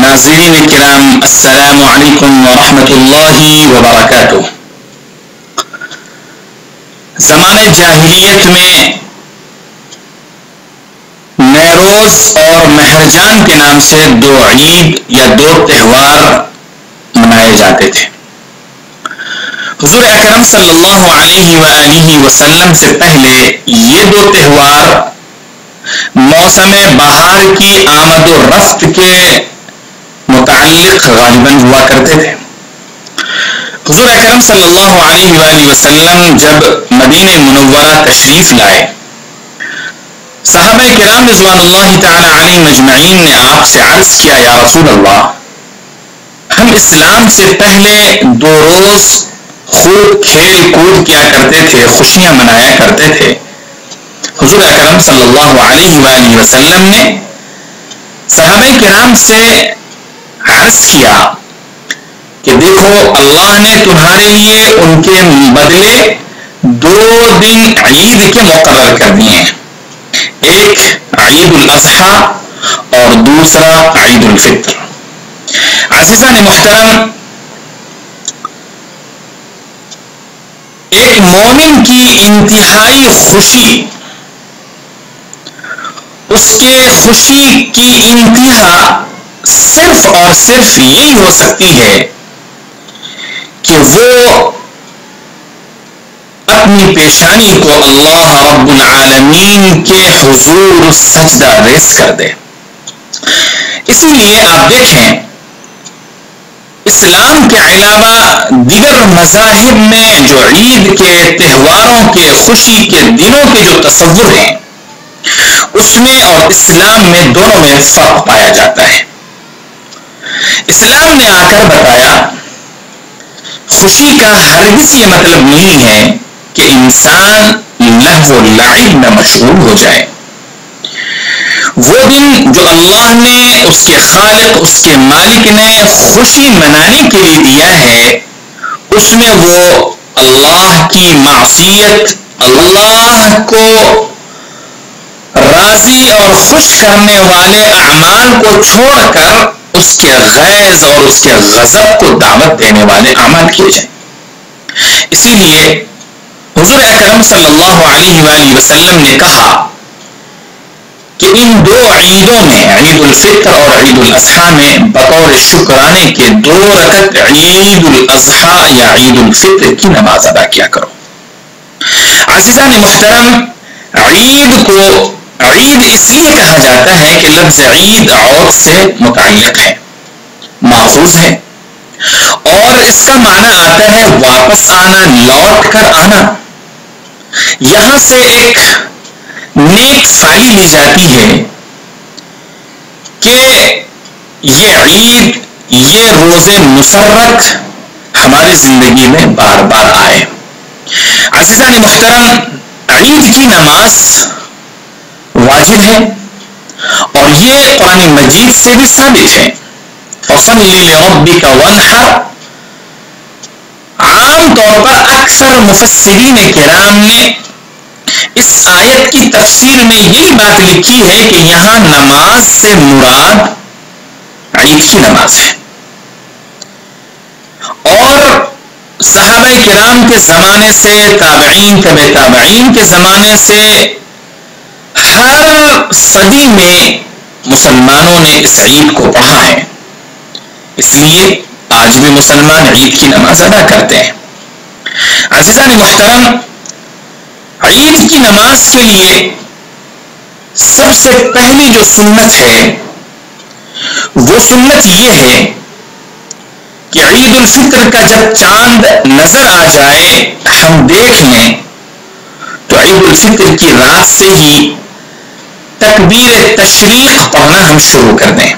ناظرین کرام، السلام علیکم ورحمۃ اللہ وبرکاتہ۔ زمانۂ جاہلیت میں نیروز اور مہرجان کے نام سے دو عید یا دو تہوار منائے جاتے تھے۔ حضور اکرم صلی اللہ علیہ وآلہ وسلم سے پہلے یہ دو تہوار موسم بہار کی آمد و رفت کے متعلق غالباً ہوا کرتے تھے۔ حضور اکرم صلی اللہ علیہ وآلہ وسلم جب مدینہ منورہ تشریف لائے، صحابہ کرام رضوان اللہ تعالی علیہم اجمعین نے آپ سے عرض کیا، یا رسول اللہ، ہم اسلام سے پہلے دو روز خوب کھیل کود کیا کرتے تھے، خوشیاں منایا کرتے تھے۔ حضور اکرم صلی اللہ علیہ وآلہ وسلم نے صحابہ کرام سے عرض کیا کہ دیکھو، اللہ نے تمہارے لیے ان کے بدلے دو دن عید کے مقرر کر دیے ہیں، ایک عید الاضحیٰ اور دوسرا عید الفطر۔ عزیزان محترم، ایک مومن کی انتہائی خوشی، اس کے خوشی کی انتہا صرف اور صرف یہی ہو سکتی ہے کہ وہ اپنی پیشانی کو اللہ رب العالمین کے حضور سجدہ ریز کر دے۔ اسی لیے آپ دیکھیں، اسلام کے علاوہ دیگر مذاہب میں جو عید کے تہواروں کے خوشی کے دنوں کے جو تصور ہیں، اس میں اور اسلام میں دونوں میں فرق پایا جاتا ہے۔ اسلام نے آ کر بتایا، خوشی کا ہرگز یہ مطلب نہیں ہے کہ انسان لہو و لعب میں مشغول ہو جائے۔ وہ دن جو اللہ نے، اس کے خالق، اس کے مالک نے خوشی منانے کے لیے دیا ہے، اس میں وہ اللہ کی معصیت، اللہ کو راضی اور خوش کرنے والے اعمال کو چھوڑ کر اس کے غیظ اور اس کے غضب کو دعوت دینے والے اعمال کیے جائیں۔ اسی لیے حضور اکرم صلی اللہ علیہ وآلہ وسلم نے کہا کہ ان دو عیدوں میں، عید الفطر اور عید الاضحیٰ میں، بطور شکرانے کے 2 رکعت عید الاضحیٰ یا عید الفطر کی نماز ادا کیا کرو۔ عزیزان محترم، عید کو عید اس لیے کہا جاتا ہے کہ لفظ عید عود سے متعلق ہے، ماخوذ ہے، اور اس کا معنی آتا ہے واپس آنا، لوٹ کر آنا۔ یہاں سے ایک نیک فعلی لی جاتی ہے کہ یہ عید، یہ روز مسرت ہماری زندگی میں بار بار آئے۔ عزیزان محترم، عید کی نماز واجب ہے اور یہ قرآن مجید سے بھی ثابت ہے۔ فَصَلِّ لِرَبِّكَ وَانْحَرْ، عام طور پر اکثر مفسرین کرام نے اس آیت کی تفسیر میں یہی بات لکھی ہے کہ یہاں نماز سے مراد عید کی نماز ہے، اور صحابہ کرام کے زمانے سے، تابعین، تبع تابعین کے زمانے سے ہر صدی میں مسلمانوں نے اس عید کو پڑھا ہے۔ اس لیے آج بھی مسلمان عید کی نماز ادا کرتے ہیں۔ عزیزان محترم، عید کی نماز کے لیے سب سے پہلی جو سنت ہے، وہ سنت یہ ہے کہ عید الفطر کا جب چاند نظر آ جائے، ہم دیکھ لیں، تو عید الفطر کی رات سے ہی تکبیر تشریق پڑھنا ہم شروع کر دیں،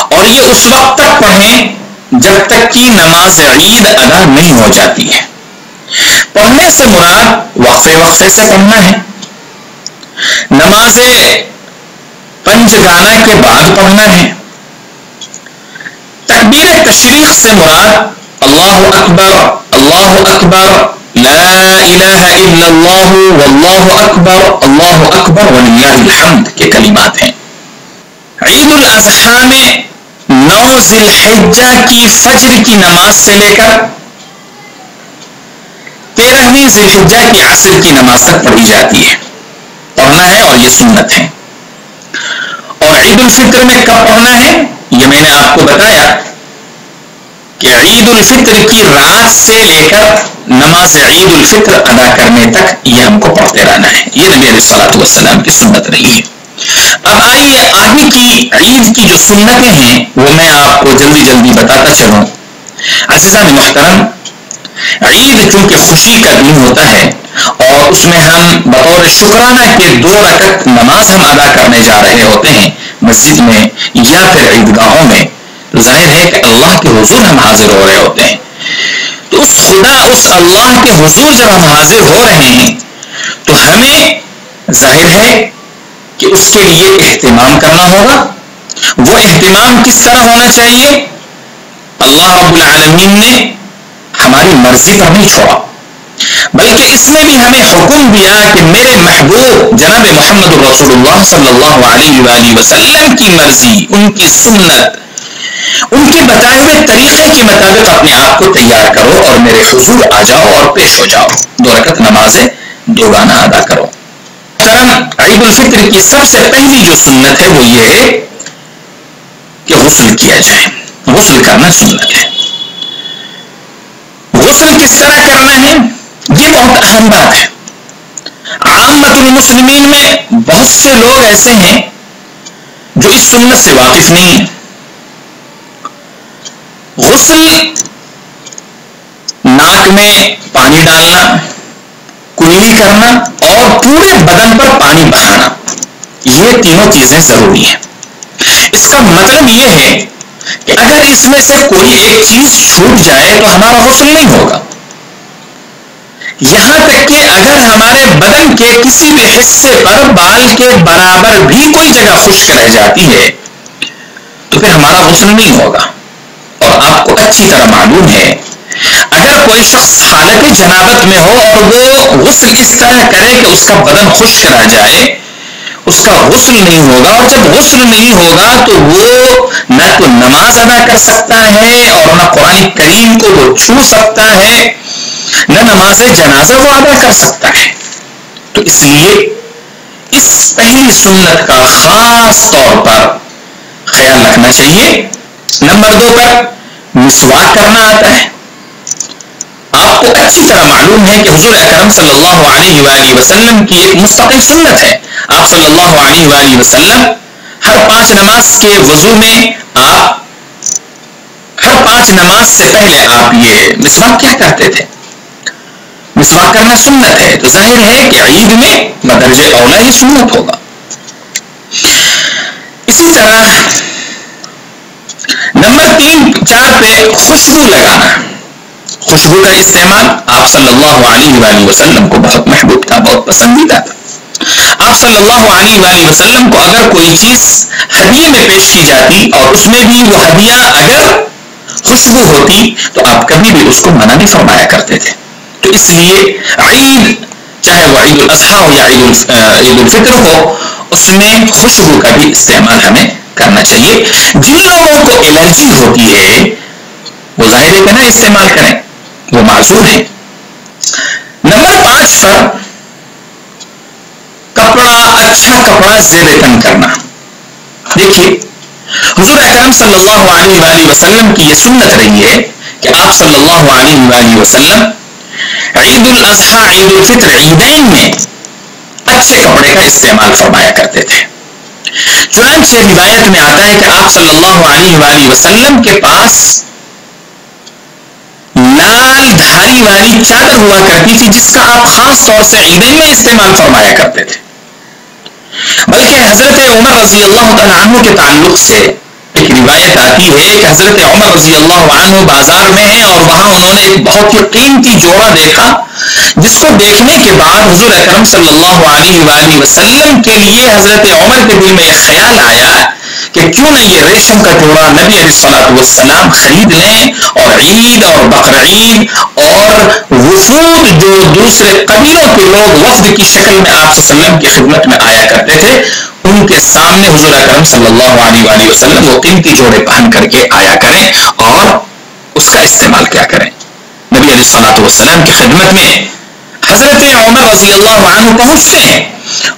اور یہ اس وقت تک پڑھیں جب تک کہ نماز عید ادا نہیں ہو جاتی ہے۔ پڑھنے سے مراد وقفے وقفے سے پڑھنا ہے، نماز پنج گانا کے بعد پڑھنا ہے۔ تکبیر تشریق سے مراد اللہ اکبر، اللہ اکبر، لا الہ الا اللہ، واللہ اکبر، اللہ اکبر وللہ الحمد کے کلمات ہیں۔ عید الاضحیٰ میں 9 ذی الحجہ کی فجر کی نماز سے لے کر 13ویں ذی الحجہ کی عصر کی نماز تک پڑھی جاتی ہے، پڑھنا ہے اور یہ سنت ہے۔ اور عید الفطر میں کب پڑھنا ہے یہ میں نے آپ کو بتایا کہ عید الفطر کی رات سے لے کر نماز عید الفطر ادا کرنے تک یہ ہم کو پڑھتے رہنا ہے، یہ نبی علیہ الصلوۃ والسلام کی سنت رہی ہے۔ اب آئیے آگے کی عید کی جو سنتیں ہیں وہ میں آپ کو جلدی جلدی بتاتا چلوں۔ عزیزان محترم، عید چونکہ خوشی کا دن ہوتا ہے اور اس میں ہم بطور شکرانہ کے 2 رکعت نماز ہم ادا کرنے جا رہے ہوتے ہیں مسجد میں یا پھر عیدگاہوں میں، تو ظاہر ہے کہ اللہ کے حضور ہم حاضر ہو رہے ہوتے ہیں، تو اس اللہ کے حضور جب ہم حاضر ہو رہے ہیں تو ہمیں ظاہر ہے کہ اس کے لیے اہتمام کرنا ہوگا۔ وہ اہتمام کس طرح ہونا چاہیے؟ اللہ رب العالمین نے ہماری مرضی پر نہیں چھوڑا، بلکہ اس میں بھی ہمیں حکم دیا کہ میرے محبوب جناب محمد رسول اللہ صلی اللہ علیہ وآلہ وسلم کی مرضی، ان کی سنت، ان کے بتائے ہوئے طریقے کے مطابق اپنے آپ کو تیار کرو اور میرے حضور آ جاؤ اور پیش ہو جاؤ، 2 رکعت نماز دوگانہ ادا کرو۔ عید الفطر کی سب سے پہلی جو سنت ہے وہ یہ ہے کہ غسل کیا جائے، غسل کرنا سنت ہے۔ غسل کس طرح کرنا ہے یہ بہت اہم بات ہے۔ عامت المسلمین میں بہت سے لوگ ایسے ہیں جو اس سنت سے واقف نہیں ہیں۔ غسل ناک میں پانی ڈالنا، کلی کرنا اور پورے بدن پر پانی بہانا، یہ تینوں چیزیں ضروری ہیں۔ اس کا مطلب یہ ہے کہ اگر اس میں سے کوئی ایک چیز چھوٹ جائے تو ہمارا غسل نہیں ہوگا۔ یہاں تک کہ اگر ہمارے بدن کے کسی بھی حصے پر بال کے برابر بھی کوئی جگہ خشک رہ جاتی ہے تو پھر ہمارا غسل نہیں ہوگا۔ اور آپ کو اچھی طرح معلوم ہے اگر کوئی شخص حالت جنابت میں ہو اور وہ غسل اس طرح کرے کہ اس کا بدن خشک رہ جائے، اس کا غسل نہیں ہوگا، اور جب غسل نہیں ہوگا تو وہ نہ تو نماز ادا کر سکتا ہے اور نہ قرآن کریم کو وہ چھو سکتا ہے، نہ نماز جنازہ وہ ادا کر سکتا ہے۔ تو اس لیے اس پہلی سنت کا خاص طور پر خیال رکھنا چاہیے۔ نمبر 2 پر مسواک کرنا آتا ہے۔ آپ کو اچھی طرح معلوم ہے کہ حضور اکرم صلی اللہ علیہ وآلہ وسلم کی ایک مستقل سنت ہے۔ آپ صلی اللہ علیہ وآلہ وسلم ہر 5 نماز کے وضو میں ہر 5 نماز سے پہلے آپ یہ مسواک کیا کرتے تھے؟ مسواک کرنا سنت ہے، تو ظاہر ہے کہ عید میں بدرجہ اولا ہی سنت ہوگا۔ اسی طرح نمبر 3-4 پہ خوشبو لگانا، خوشبو کا استعمال آپ صلی اللہ علیہ وآلہ وسلم کو بہت محبوب تھا، بہت پسندیدہ تھا۔ آپ صلی اللہ علیہ وآلہ وسلم کو اگر کوئی چیز ہدیے میں پیش کی جاتی اور اس میں بھی وہ ہدیہ اگر خوشبو ہوتی تو آپ کبھی بھی اس کو منع نہیں فرمایا کرتے تھے۔ تو اس لیے عید، چاہے وہ عید الاضحیٰ ہو یا عید الفطر ہو، اس میں خوشبو کا بھی استعمال ہمیں کرنا چاہیے۔ جن لوگوں کو الرجی ہوتی ہے وہ ظاہر ہے کہ نہ استعمال کریں، وہ معذور ہے۔ نمبر 5 پر اچھا کپڑا زیب تن کرنا۔ دیکھیے حضور اکرم صلی اللہ علیہ وآلہ وسلم کی یہ سنت رہی ہے کہ آپ صلی اللہ علیہ وآلہ وسلم عید الاضحیٰ، عید الفطر، عیدین میں اچھے کپڑے کا استعمال فرمایا کرتے تھے۔ چنانچہ روایت میں آتا ہے کہ آپ صلی اللہ علیہ وآلہ وسلم کے پاس لال دھاری والی چادر ہوا کرتی تھی جس کا آپ خاص طور سے عیدین میں استعمال فرمایا کرتے تھے۔ بلکہ حضرت عمر رضی اللہ تعالیٰ عنہ کے تعلق سے ایک روایت آتی ہے کہ حضرت عمر رضی اللہ عنہ بازار میں ہیں اور وہاں انہوں نے ایک بہت ہی قیمتی جوڑا دیکھا، جس کو دیکھنے کے بعد حضور اکرم صلی اللہ علیہ وآلہ وسلم کے لیے حضرت عمر کے دل میں ایک خیال آیا کہ کیوں نہ یہ ریشم کا جوڑا نبی علیہ الصلوۃ والسلام خرید لیں، اور عید اور بقرعید اور وفود جو دوسرے قبیلوں کے لوگ وفد کی شکل میں آپ صلی اللہ علیہ وسلم کی خدمت میں آیا کرتے تھے ان کے سامنے حضور اکرم صلی اللہ علیہ وآلہ وسلم وہ قیمتی جوڑے پہن کر کے آیا کریں اور اس کا استعمال کیا کریں. نبی علیہ الصلوۃ والسلام کی خدمت میں حضرت عمر رضی اللہ عنہ پہنچتے ہیں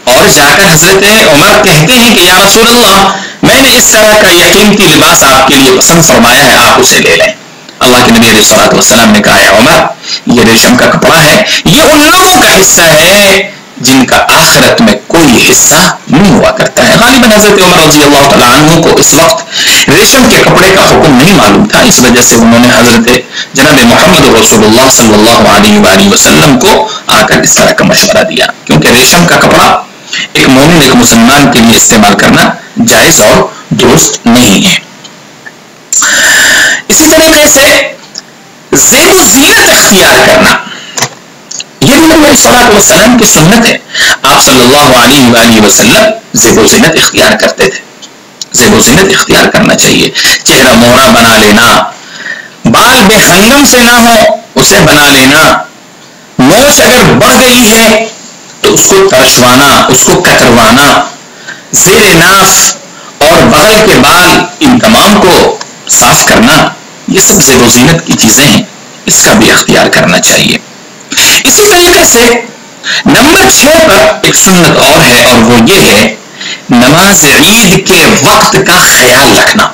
اور جا کر حضرت عمر کہتے ہیں کہ یا رسول اللہ میں نے اس طرح کا یہ قیمتی لباس آپ کے لیے پسند فرمایا ہے, آپ اسے لے لیں. اللہ کے نبی علیہ الصلوۃ والسلام نے کہا ہے عمر یہ ریشم کا کپڑا ہے, یہ ان لوگوں کا حصہ ہے جن کا آخرت میں کوئی حصہ نہیں ہوا کرتا ہے. غالباً حضرت عمر رضی اللہ تعالیٰ عنہ کو اس وقت ریشم کے کپڑے کا حکم نہیں معلوم تھا, اس وجہ سے انہوں نے حضرت جناب محمد رسول اللہ صلی اللہ علیہ وآلہ وسلم کو آ کر اس طرح کا مشورہ دیا, کیونکہ ریشم کا کپڑا ایک مومن ایک مسلمان کے لیے استعمال کرنا جائز اور درست نہیں ہے. اسی طریقے سے زیب و زینت اختیار کرنا یہ بھی نبی علیہ الصلوۃ والسلام کی سنت ہے. آپ صلی اللہ علیہ وآلہ وسلم زیب و زینت اختیار کرتے تھے. زیب و زینت اختیار کرنا چاہیے. چہرہ مہرا بنا لینا, بال بے ہنگم سے نہ ہو اسے بنا لینا, مونچھ اگر بڑھ گئی ہے تو اس کو ترشوانا, اس کو کتروانا, زیر ناف اور بغل کے بال ان تمام کو صاف کرنا, یہ سب زیب و زینت کی چیزیں ہیں, اس کا بھی اختیار کرنا چاہیے. اسی طریقے سے نمبر 6 پر ایک سنت اور ہے اور وہ یہ ہے نماز عید کے وقت کا خیال رکھنا.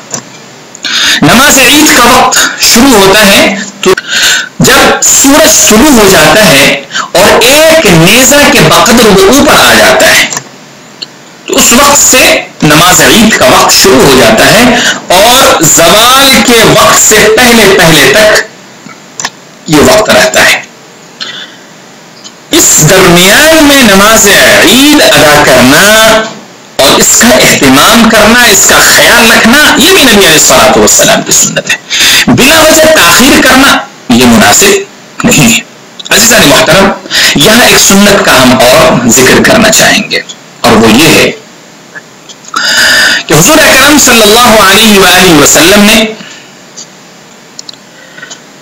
نماز عید کا وقت شروع ہوتا ہے تو جب سورج طلوع ہو جاتا ہے اور ایک نیزہ کے بقدر وہ اوپر آ جاتا ہے تو اس وقت سے نماز عید کا وقت شروع ہو جاتا ہے اور زوال کے وقت سے پہلے پہلے تک یہ وقت رہتا ہے. اس درمیان میں نماز عید ادا کرنا اور اس کا اہتمام کرنا, اس کا خیال رکھنا, یہ بھی نبی علیہ الصلوۃ والسلام کی سنت ہے. بلا وجہ تاخیر کرنا یہ مناسب نہیں ہے. عزیزان محترم, یہاں ایک سنت کا ہم اور ذکر کرنا چاہیں گے اور وہ یہ ہے کہ حضور اکرم صلی اللہ علیہ وآلہ وسلم نے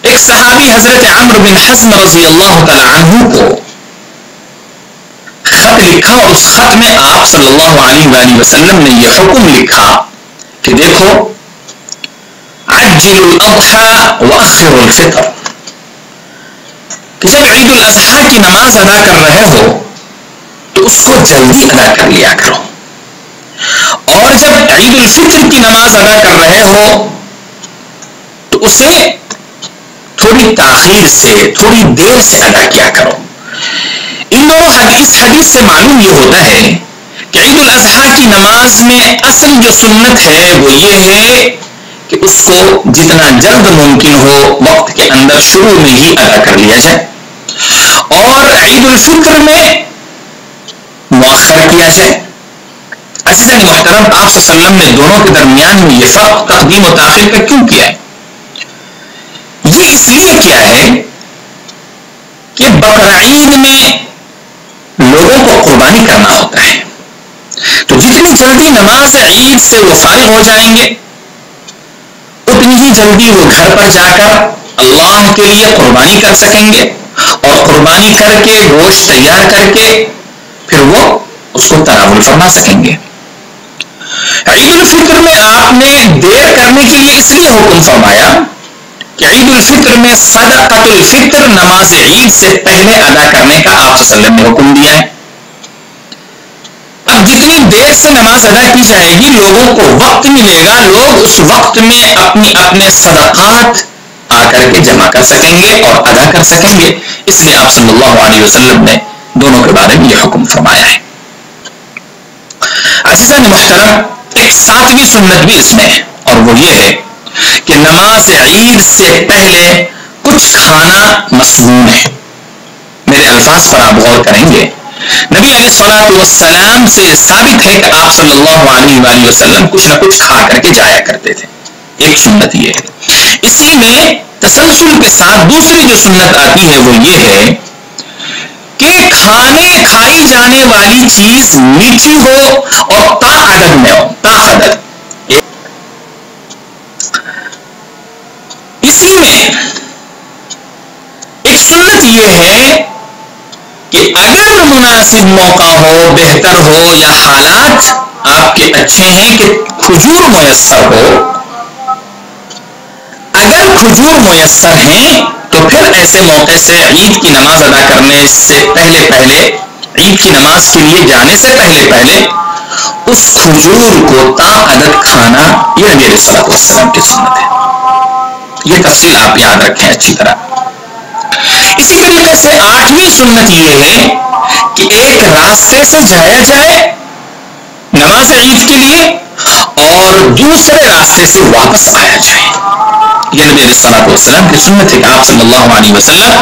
ایک صحابی حضرت عمرو بن حزم رضی اللہ تعالی عنہ کو خط لکھا اور اس خط میں آپ صلی اللہ علیہ وآلہ وسلم نے یہ حکم لکھا کہ دیکھو عجلوا الاضحى واخروا الفطر, کہ جب عید الاضحیٰ کی نماز ادا کر رہے ہو تو اس کو جلدی ادا کر لیا کرو, اور جب عید الفطر کی نماز ادا کر رہے ہو تو اسے تھوڑی تاخیر سے, تھوڑی دیر سے ادا کیا کرو. ان دونوں حدیث سے معلوم یہ ہوتا ہے کہ عید الاضحیٰ کی نماز میں اصل جو سنت ہے وہ یہ ہے کہ اس کو جتنا جلد ممکن ہو وقت کے اندر شروع میں ہی ادا کر لیا جائے, اور عید الفطر میں مؤخر کیا جائے. عزیزان محترم, آپ صلی اللہ علیہ وسلم نے دونوں کے درمیان میں یہ فرق تقدیم و تاخیر کا کیوں کیا ہے؟ یہ اس لیے کیا ہے کہ بقرعید میں لوگوں کو قربانی کرنا ہوتا ہے, تو جتنی جلدی نماز عید سے وہ فارغ ہو جائیں گے اتنی ہی جلدی وہ گھر پر جا کر اللہ کے لیے قربانی کر سکیں گے, اور قربانی کر کے گوشت تیار کر کے پھر وہ اس کو تناول فرما سکیں گے. عید الفطر میں آپ نے دیر کرنے کے لیے اس لیے حکم فرمایا کہ عید الفطر میں صدقۃ الفطر نماز عید سے پہلے ادا کرنے کا آپ صلی اللہ علیہ وسلم نے حکم دیا ہے. اب جتنی دیر سے نماز ادا کی جائے گی لوگوں کو وقت ملے گا, لوگ اس وقت میں اپنے صدقات آ کر کے جمع کر سکیں گے اور ادا کر سکیں گے. اس لیے آپ صلی اللہ علیہ وسلم نے دونوں کے بارے میں یہ حکم فرمایا ہے. عزیزان محترم, ایک 7ویں سنت بھی اس میں ہے اور وہ یہ ہے کہ نماز عید سے پہلے کچھ کھانا مسنون ہے. میرے الفاظ پر آپ غور کریں گے, نبی علیہ الصلوۃ والسلام سے ثابت ہے کہ آپ صلی اللہ علیہ وآلہ وسلم کچھ نہ کچھ کھا کر کے جایا کرتے تھے. ایک سنت یہ ہے. اسی میں تسلسل کے ساتھ دوسری جو سنت آتی ہے وہ یہ ہے کہ کھائی جانے والی چیز میٹھی ہو اور تا عدد میں ہو, تا عدد. اسی میں ایک سنت یہ ہے کہ اگر مناسب موقع ہو, بہتر ہو یا حالات آپ کے اچھے ہیں کہ کھجور میسر ہو. اگر کھجور میسر ہیں تو پھر ایسے موقع سے عید کی نماز ادا کرنے سے پہلے عید کی نماز کے لیے جانے سے پہلے اس کھجور کو تا عدد کھانا یہ نبی علیہ الصلوۃ والسلام کی سنت ہے. یہ تفصیل آپ یاد رکھیں اچھی طرح. اسی طریقے سے 8ویں سنت یہ ہے کہ ایک راستے سے جایا جائے نماز عید کے لیے اور دوسرے راستے سے واپس آیا جائے. یہ نبی علیہ الصلوۃ والسلام کی سنت ہے کہ آپ صلی اللہ علیہ وسلم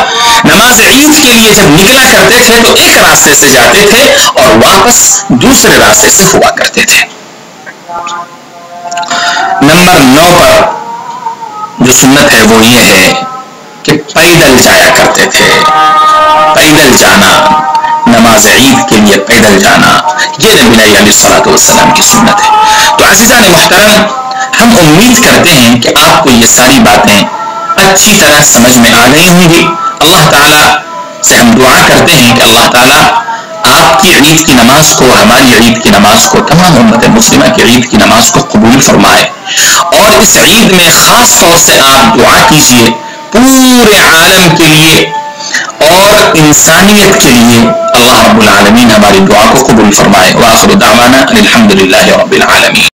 نماز عید کے لیے جب نکلا کرتے تھے تو ایک راستے سے جاتے تھے اور واپس دوسرے راستے سے ہوا کرتے تھے. نمبر 9 پر جو سنت ہے وہ یہ ہے کہ پیدل جایا کرتے تھے. پیدل جانا نماز عید کے لیے پیدل جانا یہ نبی علیہ الصلوۃ والسلام کی سنت ہے. تو عزیزان محترم ہم امید کرتے ہیں کہ آپ کو یہ ساری باتیں اچھی طرح سمجھ میں آ گئی ہوں گی. اللہ تعالیٰ سے ہم دعا کرتے ہیں کہ اللہ تعالیٰ آپ کی عید کی نماز کو, ہماری عید کی نماز کو, تمام امت مسلمہ کی عید کی نماز کو قبول فرمائے. اور اس عید میں خاص طور سے آپ دعا کیجیے پورے عالم کے لیے اور انسانیت کے لیے. اللہ رب العالمین ہماری دعا کو قبول فرمائے. وآخر دعوانا الحمد للہ رب العالمین.